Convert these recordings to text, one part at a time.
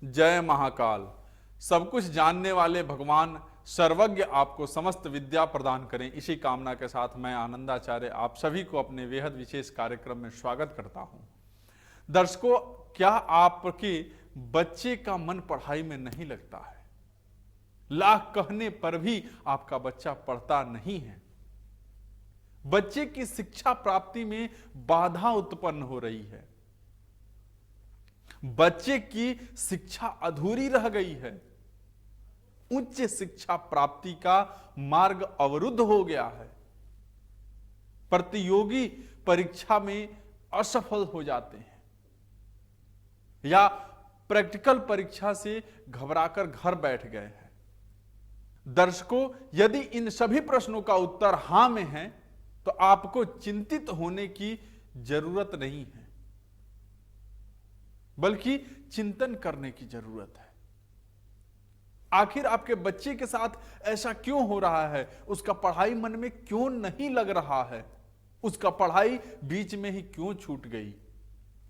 जय महाकाल। सब कुछ जानने वाले भगवान सर्वज्ञ आपको समस्त विद्या प्रदान करें, इसी कामना के साथ मैं आनंदाचार्य आप सभी को अपने बेहद विशेष कार्यक्रम में स्वागत करता हूं। दर्शकों, क्या आपके बच्चे का मन पढ़ाई में नहीं लगता है? लाख कहने पर भी आपका बच्चा पढ़ता नहीं है। बच्चे की शिक्षा प्राप्ति में बाधा उत्पन्न हो रही है। बच्चे की शिक्षा अधूरी रह गई है। उच्च शिक्षा प्राप्ति का मार्ग अवरुद्ध हो गया है। प्रतियोगी परीक्षा में असफल हो जाते हैं या प्रैक्टिकल परीक्षा से घबराकर घर बैठ गए हैं। दर्शकों, यदि इन सभी प्रश्नों का उत्तर हां में है तो आपको चिंतित होने की जरूरत नहीं है, बल्कि चिंतन करने की जरूरत है। आखिर आपके बच्चे के साथ ऐसा क्यों हो रहा है? उसका पढ़ाई मन में क्यों नहीं लग रहा है? उसका पढ़ाई बीच में ही क्यों छूट गई?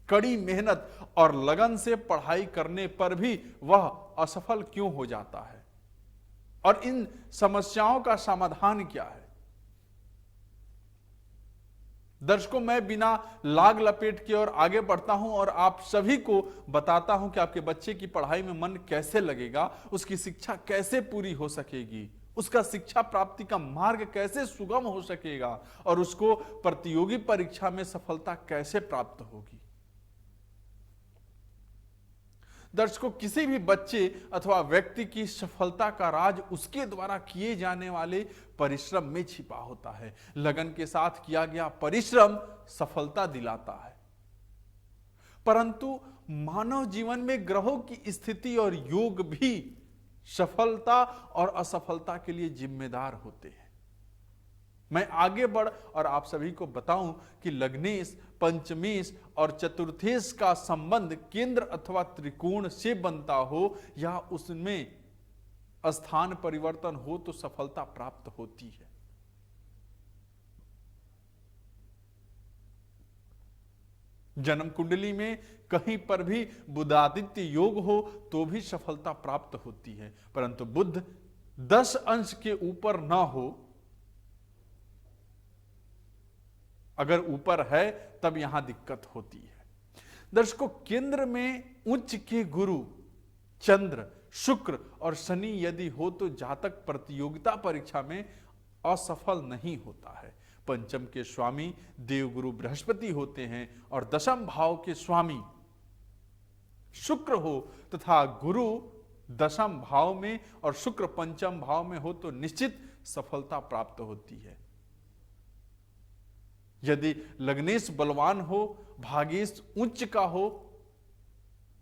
कड़ी मेहनत और लगन से पढ़ाई करने पर भी वह असफल क्यों हो जाता है? और इन समस्याओं का समाधान क्या है? दर्शकों, मैं बिना लाग लपेट के और आगे बढ़ता हूं और आप सभी को बताता हूं कि आपके बच्चे की पढ़ाई में मन कैसे लगेगा, उसकी शिक्षा कैसे पूरी हो सकेगी, उसका शिक्षा प्राप्ति का मार्ग कैसे सुगम हो सकेगा और उसको प्रतियोगी परीक्षा में सफलता कैसे प्राप्त होगी। दर्शकों, किसी भी बच्चे अथवा व्यक्ति की सफलता का राज उसके द्वारा किए जाने वाले परिश्रम में छिपा होता है। लगन के साथ किया गया परिश्रम सफलता दिलाता है, परंतु मानव जीवन में ग्रहों की स्थिति और योग भी सफलता और असफलता के लिए जिम्मेदार होते हैं। मैं आगे बढ़ और आप सभी को बताऊं कि लग्नेश, पंचमेश और चतुर्थेश का संबंध केंद्र अथवा त्रिकोण से बनता हो या उसमें स्थान परिवर्तन हो तो सफलता प्राप्त होती है। जन्म कुंडली में कहीं पर भी बुधादित्य योग हो तो भी सफलता प्राप्त होती है, परंतु बुध 10 अंश के ऊपर ना हो, अगर ऊपर है तब यहां दिक्कत होती है। दर्शकों, केंद्र में उच्च के गुरु चंद्र, शुक्र और शनि यदि हो तो जातक प्रतियोगिता परीक्षा में असफल नहीं होता है। पंचम के स्वामी देवगुरु बृहस्पति होते हैं और दशम भाव के स्वामी शुक्र हो तथा गुरु दशम भाव में और शुक्र पंचम भाव में हो तो निश्चित सफलता प्राप्त होती है। यदि लग्नेश बलवान हो, भागेश उच्च का हो,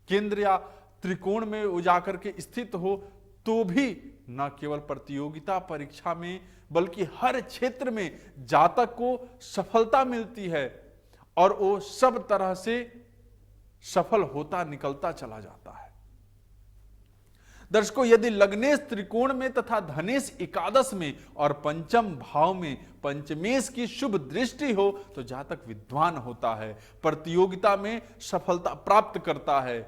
केंद्र या त्रिकोण में उजाकर के स्थित हो तो भी न केवल प्रतियोगिता परीक्षा में बल्कि हर क्षेत्र में जातक को सफलता मिलती है और वो सब तरह से सफल होता निकलता चला जाता है। दर्शकों, यदि लग्नेश त्रिकोण में तथा धनेश एकादश में और पंचम भाव में पंचमेश की शुभ दृष्टि हो तो जातक विद्वान होता है, प्रतियोगिता में सफलता प्राप्त करता है।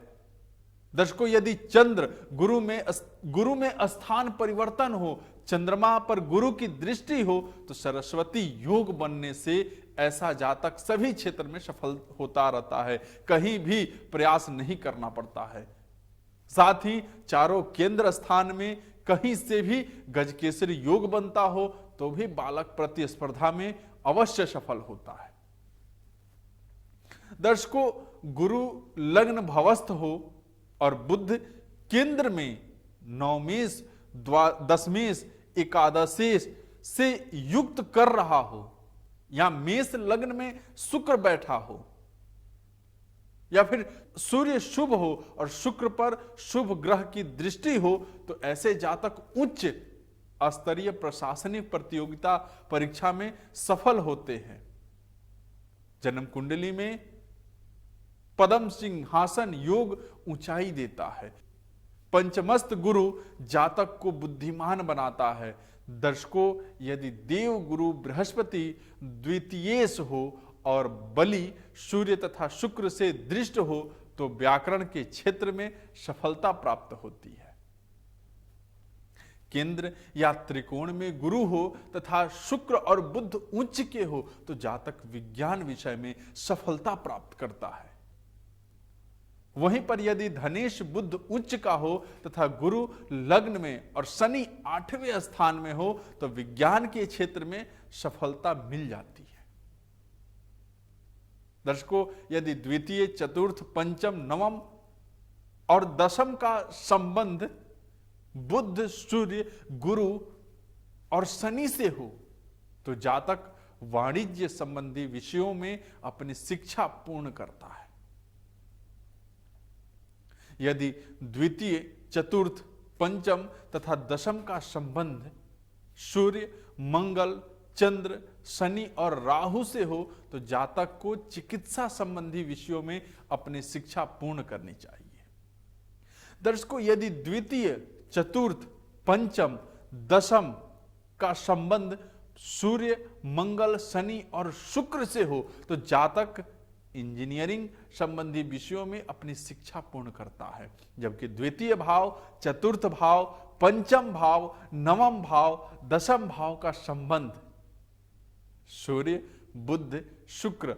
दर्शकों, यदि चंद्र गुरु में स्थान परिवर्तन हो, चंद्रमा पर गुरु की दृष्टि हो तो सरस्वती योग बनने से ऐसा जातक सभी क्षेत्र में सफल होता रहता है, कहीं भी प्रयास नहीं करना पड़ता है। साथ ही चारों केंद्र स्थान में कहीं से भी गजकेसरी योग बनता हो तो भी बालक प्रतिस्पर्धा में अवश्य सफल होता है। दर्शकों, गुरु लग्न भवस्थ हो और बुध केंद्र में नवमेश, दशमेश, एकादशेश से युक्त कर रहा हो या मेष लग्न में शुक्र बैठा हो या फिर सूर्य शुभ हो और शुक्र पर शुभ ग्रह की दृष्टि हो तो ऐसे जातक उच्च स्तरीय प्रशासनिक प्रतियोगिता परीक्षा में सफल होते हैं। जन्म कुंडली में पद्म सिंहासन योग ऊंचाई देता है। पंचमस्त गुरु जातक को बुद्धिमान बनाता है। दर्शकों, यदि देव गुरु बृहस्पति द्वितीयेश हो और बलि सूर्य तथा शुक्र से दृष्ट हो तो व्याकरण के क्षेत्र में सफलता प्राप्त होती है। केंद्र या त्रिकोण में गुरु हो तथा शुक्र और बुध उच्च के हो तो जातक विज्ञान विषय में सफलता प्राप्त करता है। वहीं पर यदि धनेश बुध उच्च का हो तथा गुरु लग्न में और शनि 8वें स्थान में हो तो विज्ञान के क्षेत्र में सफलता मिल जाती है। दर्शकों, यदि द्वितीय, चतुर्थ, पंचम, नवम और दशम का संबंध बुध, सूर्य, गुरु और शनि से हो तो जातक वाणिज्य संबंधी विषयों में अपनी शिक्षा पूर्ण करता है। यदि द्वितीय, चतुर्थ, पंचम तथा दशम का संबंध सूर्य, मंगल, चंद्र, शनि और राहु से हो तो जातक को चिकित्सा संबंधी विषयों में अपनी शिक्षा पूर्ण करनी चाहिए। दर्शकों, यदि द्वितीय, चतुर्थ, पंचम, दशम का संबंध सूर्य, मंगल, शनि और शुक्र से हो तो जातक इंजीनियरिंग संबंधी विषयों में अपनी शिक्षा पूर्ण करता है। जबकि द्वितीय भाव, चतुर्थ भाव, पंचम भाव, नवम भाव, दशम भाव का संबंध सूर्य, बुध, शुक्र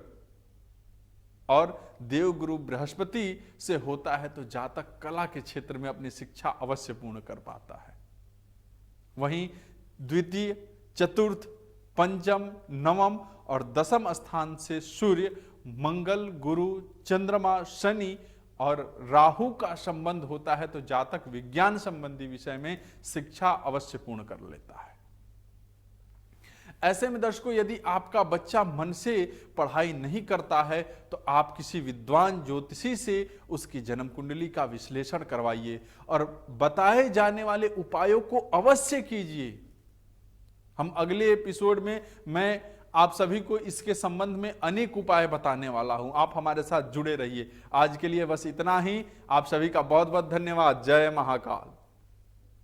और देवगुरु बृहस्पति से होता है तो जातक कला के क्षेत्र में अपनी शिक्षा अवश्य पूर्ण कर पाता है। वहीं द्वितीय, चतुर्थ, पंचम, नवम और दशम स्थान से सूर्य, मंगल, गुरु, चंद्रमा, शनि और राहु का संबंध होता है तो जातक विज्ञान संबंधी विषय में शिक्षा अवश्य पूर्ण कर लेता है। ऐसे में दर्शकों, यदि आपका बच्चा मन से पढ़ाई नहीं करता है तो आप किसी विद्वान ज्योतिषी से उसकी जन्म कुंडली का विश्लेषण करवाइए और बताए जाने वाले उपायों को अवश्य कीजिए। हम अगले एपिसोड में मैं आप सभी को इसके संबंध में अनेक उपाय बताने वाला हूं। आप हमारे साथ जुड़े रहिए। आज के लिए बस इतना ही। आप सभी का बहुत बहुत धन्यवाद। जय महाकाल।